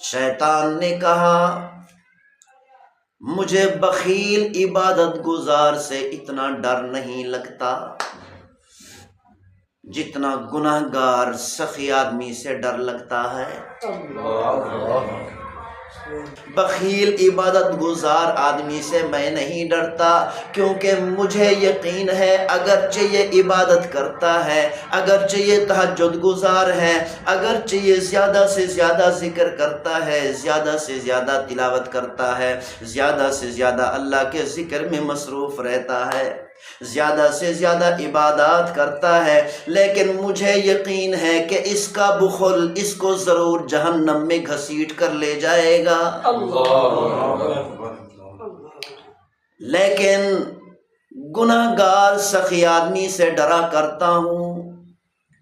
شیطان نے کہا مجھے بخیل عبادت گزار سے اتنا ڈر نہیں لگتا جتنا گناہ گار سخی آدمی سے ڈر لگتا ہے۔ بخیل عبادت گزار آدمی سے میں نہیں ڈرتا، کیونکہ مجھے یقین ہے اگرچہ یہ عبادت کرتا ہے، اگرچہ یہ تہجد گزار ہے، اگرچہ یہ زیادہ سے زیادہ ذکر کرتا ہے، زیادہ سے زیادہ تلاوت کرتا ہے، زیادہ سے زیادہ اللہ کے ذکر میں مصروف رہتا ہے، زیادہ سے زیادہ عبادات کرتا ہے، لیکن مجھے یقین ہے کہ اس کا بخل اس کو ضرور جہنم میں گھسیٹ کر لے جائے گا۔ لیکن گناہ گار سخی آدمی سے ڈرا کرتا ہوں،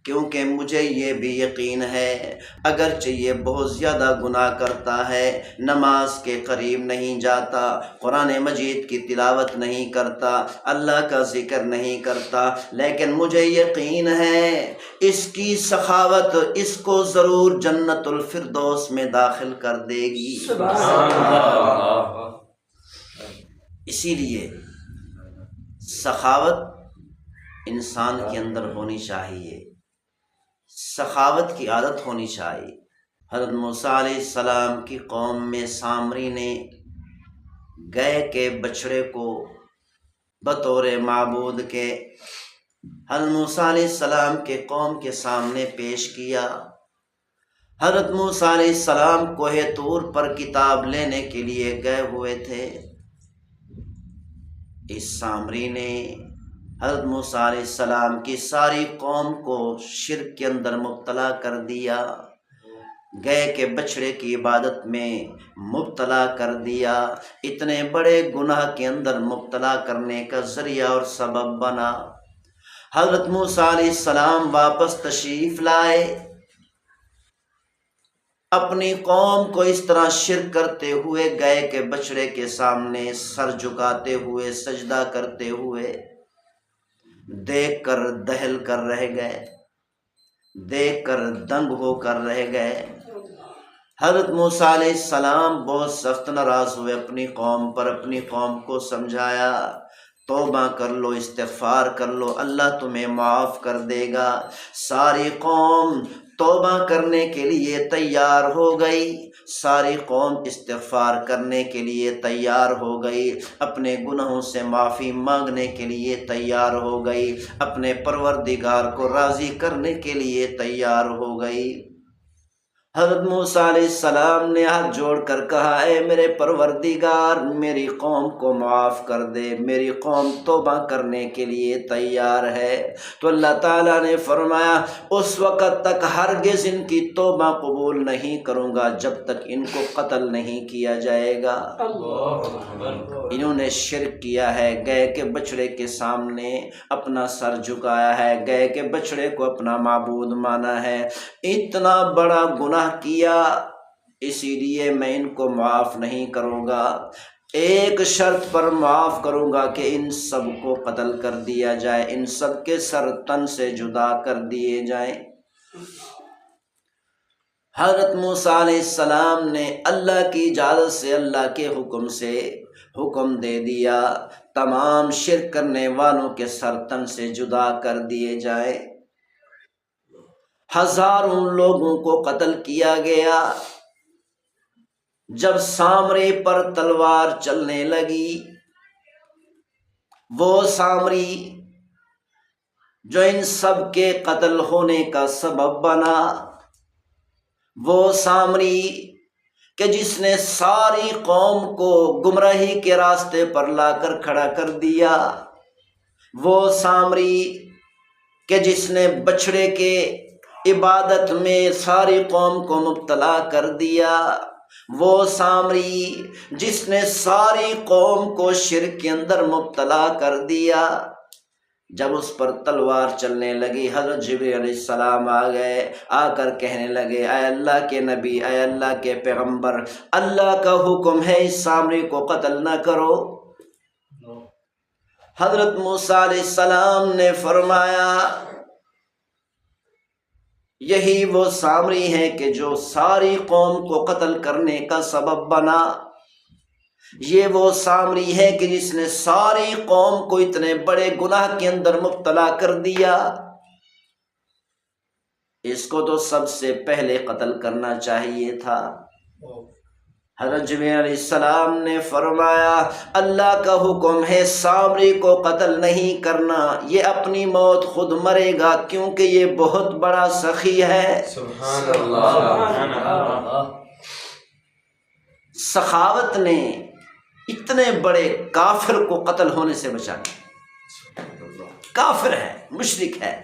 کیونکہ مجھے یہ بھی یقین ہے اگرچہ یہ بہت زیادہ گناہ کرتا ہے، نماز کے قریب نہیں جاتا، قرآن مجید کی تلاوت نہیں کرتا، اللہ کا ذکر نہیں کرتا، لیکن مجھے یقین ہے اس کی سخاوت اس کو ضرور جنت الفردوس میں داخل کر دے گی۔ اسی لیے سخاوت انسان کے اندر ہونی چاہیے، سخاوت کی عادت ہونی چاہیے۔ حضرت موسیٰ علیہ السلام کی قوم میں سامری نے گائے کے بچڑے کو بطور معبود کے حضرت موسیٰ علیہ السلام کے قوم کے سامنے پیش کیا۔ حضرت موسیٰ علیہ السلام کوہ طور پر کتاب لینے کے لیے گئے ہوئے تھے، اس سامری نے حضرت موسیٰ علیہ السلام کی ساری قوم کو شرک کے اندر مبتلا کر دیا، گائے کے بچڑے کی عبادت میں مبتلا کر دیا، اتنے بڑے گناہ کے اندر مبتلا کرنے کا ذریعہ اور سبب بنا۔ حضرت موسیٰ علیہ السلام واپس تشریف لائے، اپنی قوم کو اس طرح شرک کرتے ہوئے گائے کے بچڑے کے سامنے سر جھکاتے ہوئے سجدہ کرتے ہوئے دیکھ کر دہل کر رہ گئے، دیکھ کر دنگ ہو کر رہ گئے۔ حضرت موسیٰ علیہ السلام بہت سخت ناراض ہوئے اپنی قوم پر، اپنی قوم کو سمجھایا توبہ کر لو، استغفار کر لو، اللہ تمہیں معاف کر دے گا۔ ساری قوم توبہ کرنے کے لیے تیار ہو گئی، ساری قوم استغفار کرنے کے لیے تیار ہو گئی، اپنے گناہوں سے معافی مانگنے کے لیے تیار ہو گئی، اپنے پروردگار کو راضی کرنے کے لیے تیار ہو گئی۔ حضرت موسیٰ علیہ السلام نے ہاتھ جوڑ کر کہا اے میرے پروردگار میری قوم کو معاف کر دے، میری قوم توبہ کرنے کے لیے تیار ہے۔ تو اللہ تعالیٰ نے فرمایا اس وقت تک ہرگز ان کی توبہ قبول نہیں کروں گا جب تک ان کو قتل نہیں کیا جائے گا۔ انہوں نے شرک کیا ہے، گائے کے بچڑے کے سامنے اپنا سر جھکایا ہے، گائے کے بچڑے کو اپنا معبود مانا ہے، اتنا بڑا گناہ کیا، اسی لیے میں ان کو معاف نہیں کروں گا، ایک شرط پر معاف کروں گا کہ ان سب کو قتل کر دیا جائے، ان سب کے سر تن سے جدا کر دیے جائیں۔ حضرت موسیٰ علیہ السلام نے اللہ کی اجازت سے، اللہ کے حکم سے حکم دے دیا تمام شرک کرنے والوں کے سر تن سے جدا کر دیے جائیں۔ ہزاروں لوگوں کو قتل کیا گیا۔ جب سامری پر تلوار چلنے لگی، وہ سامری جو ان سب کے قتل ہونے کا سبب بنا، وہ سامری کہ جس نے ساری قوم کو گمراہی کے راستے پر لا کر کھڑا کر دیا، وہ سامری کہ جس نے بچڑے کے عبادت میں ساری قوم کو مبتلا کر دیا، وہ سامری جس نے ساری قوم کو شرک کے اندر مبتلا کر دیا، جب اس پر تلوار چلنے لگی حضرت جبریل علیہ السلام آ گئے، آ کر کہنے لگے اے اللہ کے نبی، اے اللہ کے پیغمبر، اللہ کا حکم ہے اس سامری کو قتل نہ کرو۔ حضرت موسیٰ علیہ السلام نے فرمایا یہی وہ سامری ہے کہ جو ساری قوم کو قتل کرنے کا سبب بنا، یہ وہ سامری ہے کہ جس نے ساری قوم کو اتنے بڑے گناہ کے اندر مبتلا کر دیا، اس کو تو سب سے پہلے قتل کرنا چاہیے تھا۔ حضرت جبرائیل علیہ السلام نے فرمایا اللہ کا حکم ہے سامری کو قتل نہیں کرنا، یہ اپنی موت خود مرے گا کیونکہ یہ بہت بڑا سخی ہے۔ سبحان اللہ۔ سخاوت نے اتنے بڑے کافر کو قتل ہونے سے بچا لیا۔ کافر ہے، مشرک ہے،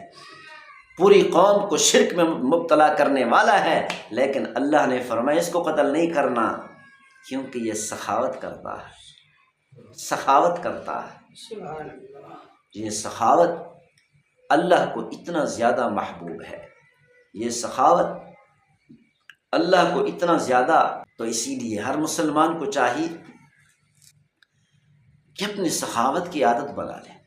پوری قوم کو شرک میں مبتلا کرنے والا ہے، لیکن اللہ نے فرمایا اس کو قتل نہیں کرنا کیونکہ یہ سخاوت کرتا ہے، سخاوت کرتا ہے۔ یہ سخاوت اللہ کو اتنا زیادہ محبوب ہے، یہ سخاوت اللہ کو اتنا زیادہ، تو اسی لیے ہر مسلمان کو چاہیے کہ اپنی سخاوت کی عادت بنا لے۔